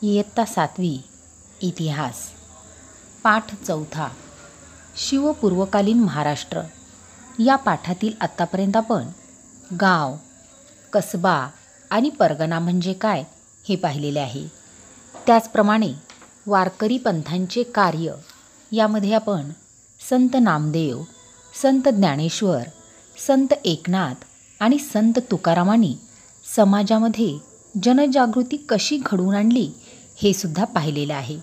इयत्ता 7वी इतिहास पाठ 4 शिवपूर्वकालीन महाराष्ट्र या पाठातील आत्तापर्यंत आपण गाव, कसबा आणि परगणा म्हणजे काय हे पाहिलेले आहे. त्याचप्रमाणे वारकरी पंथांचे कार्य यामध्ये आपण संत नामदेव, संत ज्ञानेश्वर, संत एकनाथ आणि संत तुकारामांनी समाजामध्ये जनजागृती कशी घडवून आणली हे सुद्धा पाहिलेलं आहे.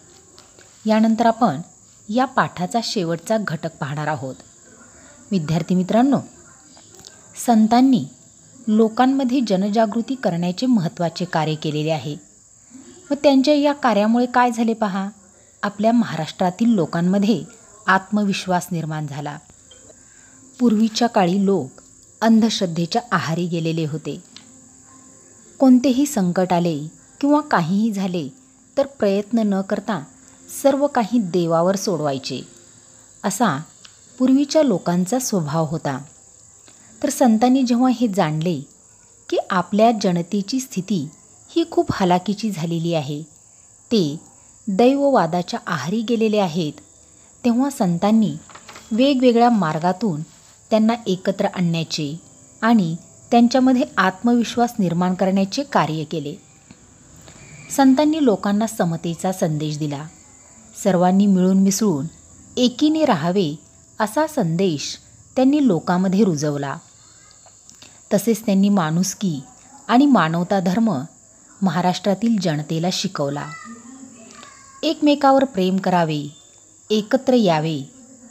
यानंतर आपण या पाठाचा शेवटचा घटक पाहणार आहोत. विद्यार्थी मित्रांनो, संतांनी लोकांमध्ये जनजागृती करण्याचे महत्त्वाचे कार्य केलेले आहे व त्यांच्या या कार्यामुळे काय झाले पहा, आपल्या महाराष्ट्रातील लोकांमध्ये आत्मविश्वास निर्माण झाला. पूर्वीच्या काळी लोक अंधश्रद्धेच्या आहारी गेलेले होते. कोणतेही संकट आले किंवा काहीही झाले तर प्रयत्न न करता सर्व काही देवावर सोडवायचे, असा पूर्वीच्या लोकांचा स्वभाव होता. तर संतांनी जेव्हा हे जाणले की आपल्या जनतेची स्थिती ही खूप हलाखीची झालेली आहे, ते दैववादाच्या आहारी गेलेले आहेत, तेव्हा संतांनी वेगवेगळ्या मार्गातून त्यांना एकत्र आणण्याचे आणि त्यांच्यामध्ये आत्मविश्वास निर्माण करण्याचे कार्य केले. संतांनी लोकांना समतेचा संदेश दिला. सर्वांनी मिळून मिसळून एकीने राहावे असा संदेश त्यांनी लोकांमध्ये रुजवला. तसेच त्यांनी माणुसकी आणि मानवता धर्म महाराष्ट्रातील जनतेला शिकवला. एकमेकावर प्रेम करावे, एकत्र यावे,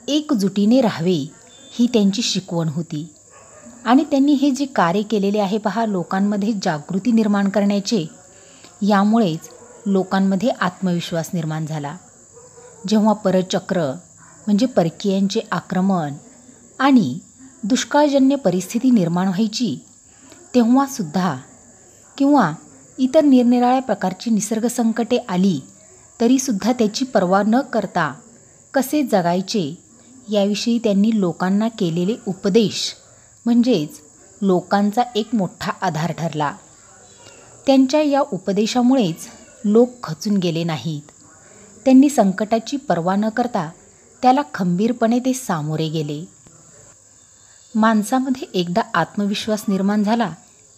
एकजुटीने राहावे ही त्यांची शिकवण होती. आणि त्यांनी हे जे कार्य केलेले आहे पहा, लोकांमध्ये जागृती निर्माण करण्याचे, यामुळेच लोकांमध्ये आत्मविश्वास निर्माण झाला. जेव्हा परचक्र म्हणजे परकीयांचे आक्रमण आणि दुष्काळजन्य परिस्थिती निर्माण व्हायची, तेव्हासुद्धा किंवा इतर निरनिराळ्या प्रकारची निसर्ग संकटे आली तरीसुद्धा त्याची पर्वा न करता कसे जगायचे याविषयी त्यांनी लोकांना केलेले उपदेश म्हणजेच लोकांचा एक मोठा आधार ठरला. त्यांच्या या उपदेशामुळेच लोक खचून गेले नाहीत. त्यांनी संकटाची पर्वा न करता त्याला खंबीरपणे ते सामोरे गेले. माणसामध्ये एकदा आत्मविश्वास निर्माण झाला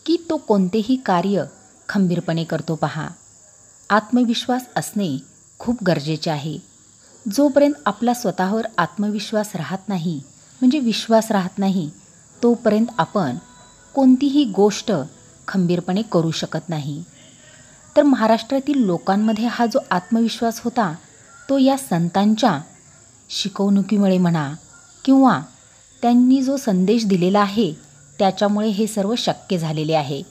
की तो कोणतेही कार्य खंबीरपणे करतो पहा. आत्मविश्वास असणे खूप गरजेचे आहे. जोपर्यंत आपला स्वतःवर आत्मविश्वास राहत नाही, म्हणजे विश्वास राहत नाही, तोपर्यंत आपण कोणतीही गोष्ट खंबीरपणे करू शकत नाही. तर महाराष्ट्रातील लोकांमध्ये हा जो आत्मविश्वास होता तो या संतांच्या शिकवणुकीमुळे म्हणा किंवा त्यांनी जो संदेश दिलेला आहे त्याच्यामुळे हे सर्व शक्य झालेले आहे.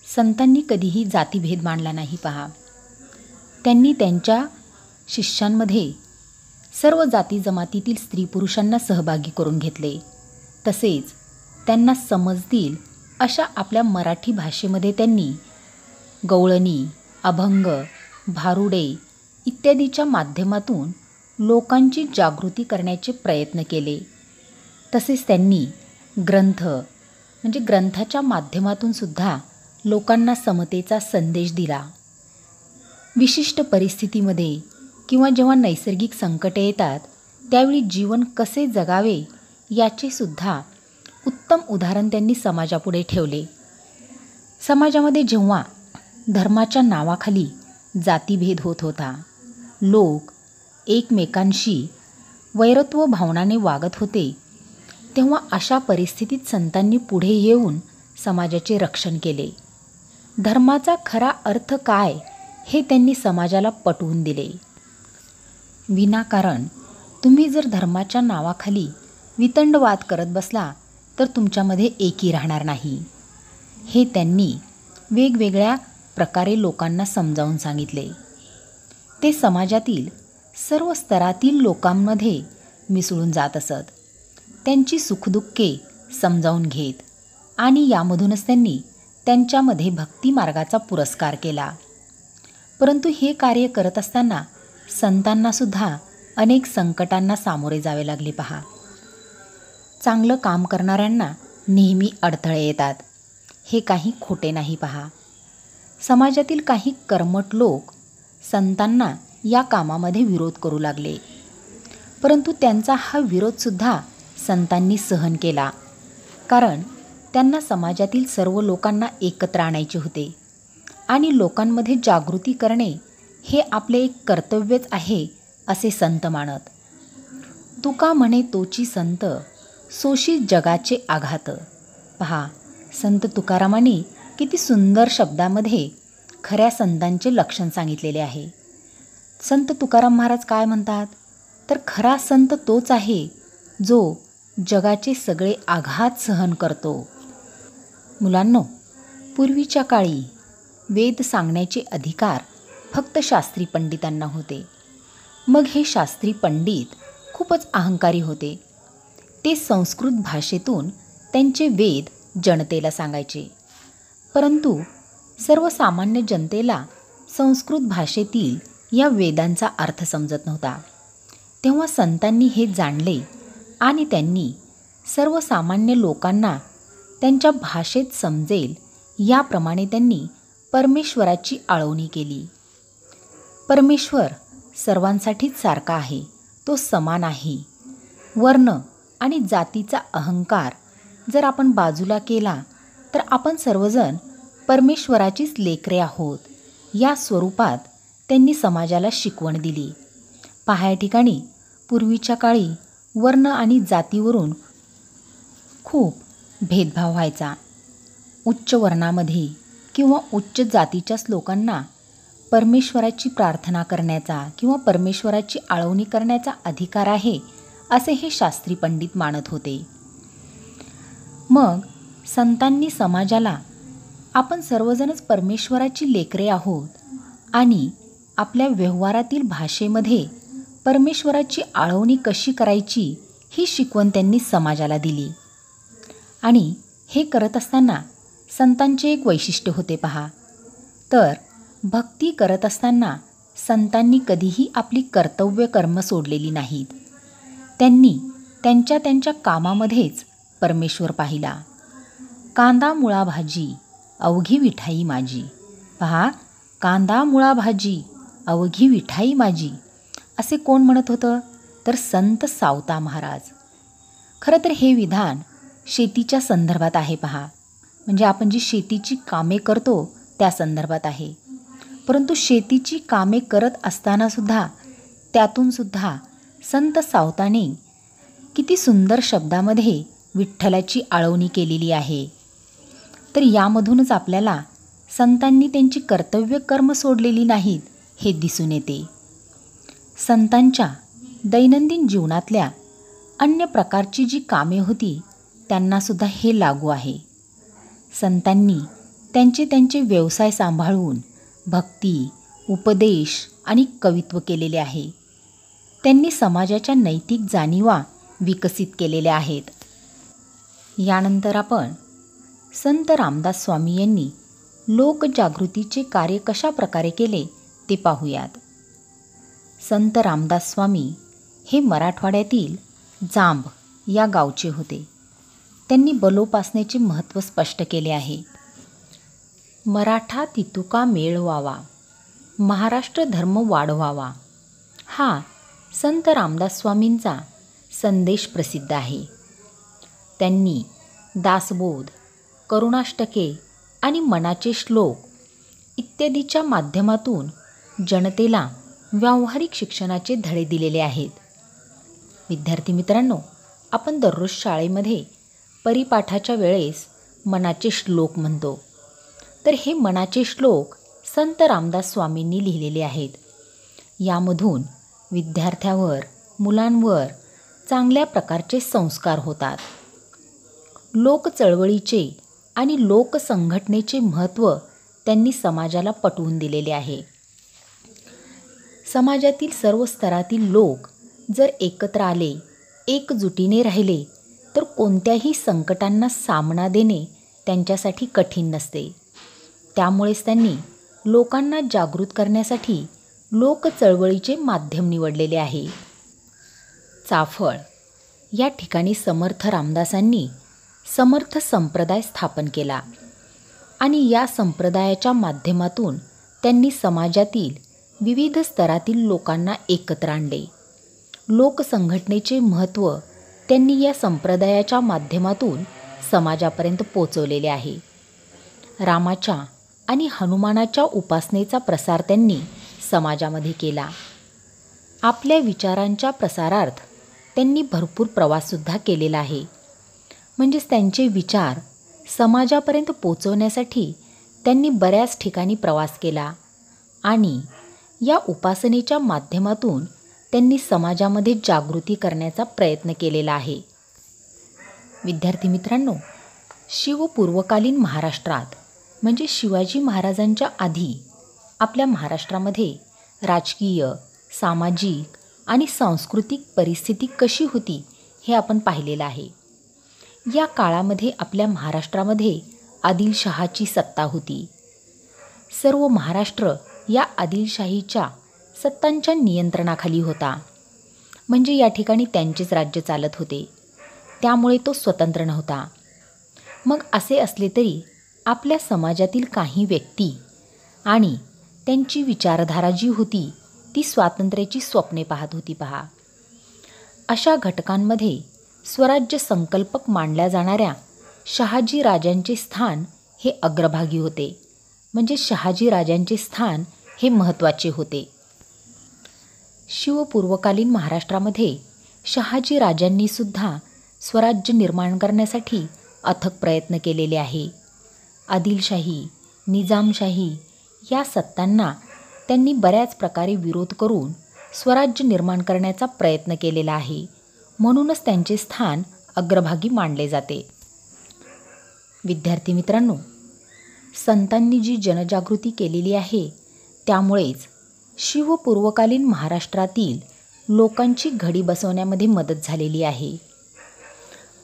संतांनी कधीही जातीभेद मांडला नाही पहा. त्यांनी त्यांच्या शिष्यांमध्ये सर्व जाती जमातीतील स्त्री पुरुषांना सहभागी करून घेतले. तसेच त्यांना समजतील अशा आपल्या मराठी भाषेमध्ये त्यांनी गवळणी, अभंग, भारुडे इत्यादीच्या माध्यमातून लोकांची जागृती करण्याचे प्रयत्न केले. तसेच त्यांनी ग्रंथ म्हणजे ग्रंथाच्या माध्यमातून सुद्धा लोकांना समतेचा संदेश दिला. विशिष्ट परिस्थितीमध्ये किंवा जेव्हा नैसर्गिक संकटे येतात त्यावेळी जीवन कसे जगावे याचे सुद्धा उत्तम उदाहरण त्यांनी समाजापुढे ठेवले. समाजामध्ये जेव्हा धर्माच्या नावाखाली जातीभेद होत होता, लोक एकमेकांशी वैरत्व भावनाने वागत होते, तेव्हा अशा परिस्थितीत संतांनी पुढे येऊन समाजाचे रक्षण केले. धर्माचा खरा अर्थ काय हे त्यांनी समाजाला पटवून दिले. विनाकारण तुम्ही जर धर्माच्या नावाखाली वितंडवाद करत बसला तर तुमच्यामध्ये एकी राहणार नाही, हे त्यांनी वेगवेगळ्या प्रकारे लोकांना समजावून सांगितले. ते समाजातील सर्व स्तरातील लोकांमध्ये मिसळून जात असत. त्यांची सुखदुःखे समजावून घेत आणि यामधूनच त्यांनी त्यांच्यामध्ये भक्ती मार्गाचा पुरस्कार केला. परंतु हे कार्य करत असताना संतांनासुद्धा अनेक संकटांना सामोरे जावे लागले पहा. चांगलं काम करणाऱ्यांना नेहमी अडथळे येतात, हे काही खोटे नाही पहा. समाजातील काही कर्मठ लोक संतांना या कामामध्ये विरोध करू लागले. परंतु त्यांचा हा विरोधसुद्धा संतांनी सहन केला, कारण त्यांना समाजातील सर्व लोकांना एकत्र आणायचे होते आणि लोकांमध्ये जागृती करणे हे आपले एक कर्तव्यच आहे असे संत मानत. तुका म्हणे तोची संत, सोशी जगाचे आघात. पहा, संत तुकारामांनी किती सुंदर शब्दामध्ये खऱ्या संतांचे लक्षण सांगितलेले आहे. संत तुकाराम महाराज काय म्हणतात, तर खरा संत तोच आहे जो जगाचे सगळे आघात सहन करतो. मुलांनो, पूर्वीच्या काळी वेद सांगण्याचे अधिकार फक्त शास्त्री पंडितांना होते. मग हे शास्त्री पंडित खूपच अहंकारी होते. ते संस्कृत भाषेतून त्यांचे वेद जनतेला सांगायचे, परंतु सर्वसामान्य जनतेला संस्कृत भाषेतील या वेदांचा अर्थ समजत नव्हता. तेव्हा संतांनी हे जाणले आणि त्यांनी सर्वसामान्य लोकांना त्यांच्या भाषेत समजेल याप्रमाणे त्यांनी परमेश्वराची आळवणी केली. परमेश्वर सर्वांसाठीच सारखा आहे, तो समान आहे. वर्ण आणि जातीचा अहंकार जर आपण बाजूला केला तर आपण सर्वजण परमेश्वराचीच लेकरे आहोत या स्वरूपात त्यांनी समाजाला शिकवण दिली. पहा, या ठिकाणी पूर्वीच्या काळी वर्ण आणि जातीवरून खूप भेदभाव व्हायचा. उच्च वर्णामध्ये किंवा उच्च जातीच्याच लोकांना परमेश्वराची प्रार्थना करण्याचा किंवा परमेश्वराची आळवणी करण्याचा अधिकार आहे असे हे शास्त्री पंडित मानत होते. मग संतांनी समाजाला आपण सर्वजणच परमेश्वराची लेकरे आहोत आणि आपल्या व्यवहारातील भाषेमध्ये परमेश्वराची आळवणी कशी करायची ही शिकवण त्यांनी समाजाला दिली. आणि हे करत असताना संतांचे एक वैशिष्ट्य होते. पहा, तर भक्ती करत असताना संतांनी कधीही आपली कर्तव्य कर्म सोडलेली नाहीत. त्यांनी त्यांच्या कामामध्येच परमेश्वर पाहिला. कांदा मुळा भाजी अवघी विठाई माझी. पहा, कांदा मुळा भाजी अवघी विठाई माझी असे कोण म्हणत होतं, तर संत सावता महाराज. खरं तर हे विधान शेतीच्या संदर्भात आहे. पहा, म्हणजे आपण जी शेतीची कामे करतो त्या संदर्भात आहे. परंतु शेतीची कामे करत असतानासुद्धा त्यातूनसुद्धा संत सावताने किती सुंदर शब्दामध्ये विठ्ठलाची आळवणी केलेली आहे. तर यामधूनच आपल्याला संतांनी त्यांची कर्तव्य कर्म सोडलेली नाहीत हे दिसून येते. संतांच्या दैनंदिन जीवनातल्या अन्य प्रकारची जी कामे होती त्यांनासुद्धा हे लागू आहे. संतांनी त्यांचे व्यवसाय सांभाळून भक्ती, उपदेश आणि कवित्व केलेले आहे. त्यांनी समाजाच्या नैतिक जाणीवा विकसित केलेल्या आहेत. यानंतर आपण संत रामदास स्वामी यांनी लोकजागृतीचे कार्य कशा प्रकारे केले ते पाहूयात. संत रामदास स्वामी हे मराठवाड्यातील जांब या गावचे होते. त्यांनी बलोपासनेचे महत्त्व स्पष्ट केले आहे. मराठा तितुका मेळ व्हावा, महाराष्ट्र धर्म वाढवावा, हा संत रामदास स्वामींचा संदेश प्रसिद्ध आहे. त्यांनी दासबोध, करुणाष्टके आणि मनाचे श्लोक इत्यादीच्या माध्यमातून जनतेला व्यावहारिक शिक्षणाचे धडे दिलेले आहेत. विद्यार्थी मित्रांनो, आपण दररोज शाळेमध्ये परिपाठाच्या वेळेस मनाचे श्लोक म्हणतो. तर हे मनाचे श्लोक संत रामदास स्वामींनी लिहिलेले आहेत. यामधून विद्यार्थ्यावर, मुलांवर चांगल्या प्रकारचे संस्कार होतात. लोक चळवळीचे आणि लोकसंघटनेचे महत्त्व त्यांनी समाजाला पटवून दिलेले आहे. समाजातील सर्व स्तरातील लोक जर एकत्र आले, एकजुटीने राहिले तर कोणत्याही संकटांना सामना देणे त्यांच्यासाठी कठीण नसते. त्यामुळेच त्यांनी लोकांना जागृत करण्यासाठी लोक चळवळीचे माध्यम निवडलेले आहे. चाफळ या ठिकाणी समर्थ रामदासांनी समर्थ संप्रदाय स्थापन केला आणि या संप्रदायाच्या माध्यमातून त्यांनी समाजातील विविध स्तरातील लोकांना एकत्र आणले. लोकसंघटनेचे महत्त्व त्यांनी या संप्रदायाच्या माध्यमातून समाजापर्यंत पोचवलेले आहे. रामाच्या आणि हनुमानाच्या उपासनेचा प्रसार त्यांनी समाजामध्ये केला. आपल्या विचारांच्या प्रसारार्थ त्यांनी भरपूर प्रवाससुद्धा केलेला आहे. म्हणजेच त्यांचे विचार समाजापर्यंत पोचवण्यासाठी त्यांनी बऱ्याच ठिकाणी प्रवास केला आणि या उपासनेच्या माध्यमातून त्यांनी समाजामध्ये जागृती करण्याचा प्रयत्न केलेला आहे. विद्यार्थी मित्रांनो, शिवपूर्वकालीन महाराष्ट्रात म्हणजे शिवाजी महाराजांच्या आधी आपल्या महाराष्ट्रामध्ये राजकीय, सामाजिक आणि सांस्कृतिक परिस्थिती कशी होती हे आपण पाहिलेलं आहे. या काळामध्ये आपल्या महाराष्ट्रामध्ये आदिलशहाची सत्ता होती. सर्व महाराष्ट्र या आदिलशाहीच्या सत्तांच्या नियंत्रणाखाली होता. म्हणजे या ठिकाणी त्यांचेच राज्य चालत होते, त्यामुळे तो स्वतंत्र नव्हता. मग असे असले तरी आपल्या समाजातील काही व्यक्ती आणि त्यांची विचारधारा जी होती ती स्वातंत्र्याची स्वप्ने पाहत होती. पहा, अशा घटकांमध्ये स्वराज्य संकल्पक मानल्या जाणाऱ्या शहाजी राजांचे स्थान हे अग्रभागी होते. म्हणजे शहाजी राजांचे स्थान हे महत्त्वाचे होते. शिवपूर्वकालीन महाराष्ट्रामध्ये शहाजी राजांनी सुद्धा स्वराज्य निर्माण करण्यासाठी अथक प्रयत्न केलेले आहे. आदिलशाही, निजामशाही या सत्तांना त्यांनी बऱ्याच प्रकारे विरोध करून स्वराज्य निर्माण करण्याचा प्रयत्न केलेला आहे. म्हणूनच त्यांचे स्थान अग्रभागी मानले जाते. विद्यार्थी मित्रांनो, संतांनी जी जनजागृती केलेली आहे त्यामुळेच शिवपूर्वकालीन महाराष्ट्रातील लोकांची घडी बसवण्यामध्ये मदत झालेली आहे.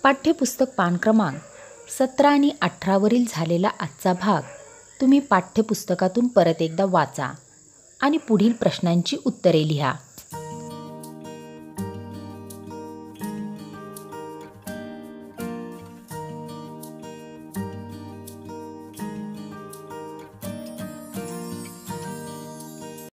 पाठ्यपुस्तक पान क्रमांक 17 आणि 18 वरील झालेला आजचा भाग तुम्ही पाठ्यपुस्तकातून परत एकदा वाचा आणि पुढील प्रश्नांची उत्तरे लिहा.